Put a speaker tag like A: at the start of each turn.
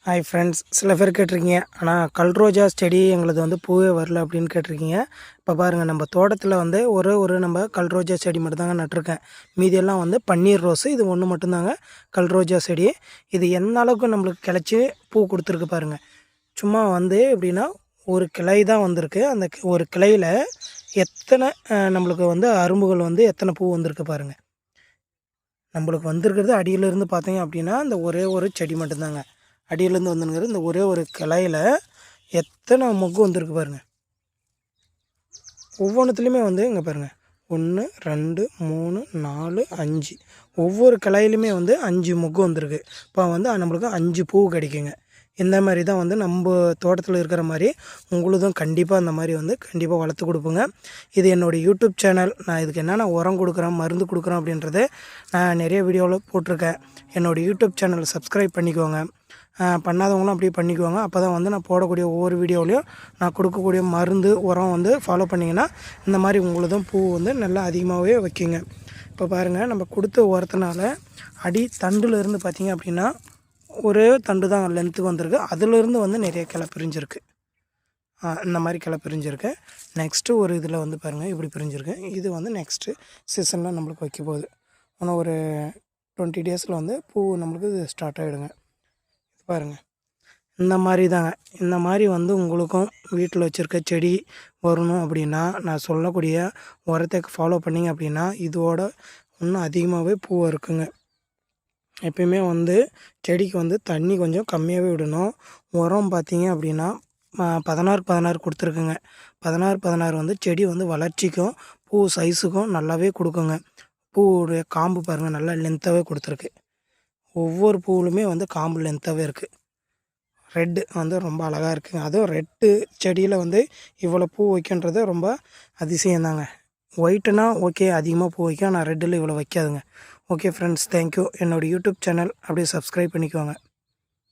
A: Hi friends, சில பேர் கேட்டிருக்கீங்க, ஆனால் கல்ரோஜா செடி எங்களுது வந்து பூவே வரல அப்படின்னு கேட்டிருக்கீங்க. இப்போ பாருங்கள், நம்ம தோட்டத்தில் வந்து ஒரு நம்ம கல்ரோஜா செடி மட்டும் தாங்க நட்டிருக்கேன். மீதியெல்லாம் வந்து பன்னீர் ரோஸு, இது ஒன்று மட்டும்தாங்க கல்ரோஜா செடி. இது எந்த அளவுக்கு நம்மளுக்கு கிளச்சி பூ கொடுத்துருக்கு பாருங்கள். சும்மா வந்து எப்படின்னா ஒரு கிளை தான் வந்திருக்கு. அந்த ஒரு கிளையில் எத்தனை நம்மளுக்கு வந்து அரும்புகள் வந்து எத்தனை பூ வந்திருக்கு பாருங்கள். நம்மளுக்கு வந்திருக்கிறது அடியிலேருந்து பார்த்தீங்க அப்படின்னா இந்த ஒரே ஒரு செடி மட்டும்தாங்க. அடியிலேருந்து வந்துங்கிறது இந்த ஒரே ஒரு கிளையில் எத்தனை மொக்கு வந்திருக்கு பாருங்கள். ஒவ்வொன்றுத்துலேயுமே வந்து இங்கே பாருங்கள், 1 2 3 4 5 ஒவ்வொரு கிளையிலுமே வந்து 5 மொக்கு வந்திருக்கு. இப்போ வந்து நம்மளுக்கு 5 பூ கிடைக்குங்க. இந்த மாதிரி தான் வந்து நம்ம தோட்டத்தில் இருக்கிற மாதிரி உங்களுதும் கண்டிப்பாக அந்த மாதிரி வந்து கண்டிப்பாக வளர்த்து கொடுப்போங்க. இது என்னோடய யூடியூப் சேனல். நான் இதுக்கு என்னென்ன உரம் கொடுக்குறேன், மருந்து கொடுக்குறேன் அப்படின்றது நான் நிறைய வீடியோவில் போட்டிருக்கேன். என்னோடய யூடியூப் சேனலை சப்ஸ்கிரைப் பண்ணிக்கோங்க. பண்ணாதவங்களும் அப்படியே பண்ணிக்குவாங்க. அப்போ தான் வந்து நான் போடக்கூடிய ஒவ்வொரு வீடியோவிலையும் நான் கொடுக்கக்கூடிய மருந்து உரம் வந்து ஃபாலோ பண்ணிங்கன்னா இந்த மாதிரி உங்களுதும் பூ வந்து நல்லா அதிகமாகவே வைக்குங்க. இப்போ பாருங்கள், நம்ம கொடுத்த உரத்தினால அடி தண்டுலேருந்து பார்த்திங்க அப்படின்னா ஒரே தண்டு தான் லென்த்துக்கு வந்திருக்கு. அதிலேருந்து வந்து நிறைய கிளை பிரிஞ்சிருக்கு. இந்த மாதிரி கிளை பிரிஞ்சிருக்கு. நெக்ஸ்ட்டு ஒரு இதில் வந்து பாருங்கள் இப்படி பிரிஞ்சிருக்கு. இது வந்து நெக்ஸ்ட்டு சீசனில் நம்மளுக்கு வைக்க போகுது. ஆனால் ஒரு 20 டேஸில் வந்து பூ நம்மளுக்கு இது ஸ்டார்ட் ஆகிடுங்க. பாருங்கள், இந்த மாதிரி தாங்க. இந்த மாதிரி வந்து உங்களுக்கும் வீட்டில் வச்சுருக்க செடி வரணும் அப்படின்னா நான் சொல்லக்கூடிய உரத்தை ஃபாலோ பண்ணிங்க அப்படின்னா இதோட இன்னும் அதிகமாகவே பூ இருக்குங்க. எப்பயுமே வந்து செடிக்கு வந்து தண்ணி கொஞ்சம் கம்மியாகவே விடணும். உரம் பார்த்திங்க அப்படின்னா 16 கொடுத்துருக்குங்க. 16 வந்து செடி வந்து வளர்ச்சிக்கும் பூ சைஸுக்கும் நல்லாவே கொடுக்குங்க. பூவுடைய காம்பு பாருங்கள், நல்லா லென்த்தாகவே கொடுத்துருக்கு. ஒவ்வொரு பூவிலுமே வந்து காம்பு லென்த்தாகவே இருக்குது. ரெட்டு வந்து ரொம்ப அழகாக இருக்குங்க. அதுவும் ரெட்டு செடியில் வந்து இவ்வளோ பூ வைக்கின்றது ரொம்ப அதிசயம்தாங்க. ஒயிட்டுனா ஓகே, அதிகமாக பூ வைக்கும். ஆனால் ரெட்டில் இவ்வளோ வைக்காதுங்க. Okay friends, thank you. என்னோடய யூடியூப் சேனல் அப்படியே சப்ஸ்கிரைப் பண்ணிக்கோங்க.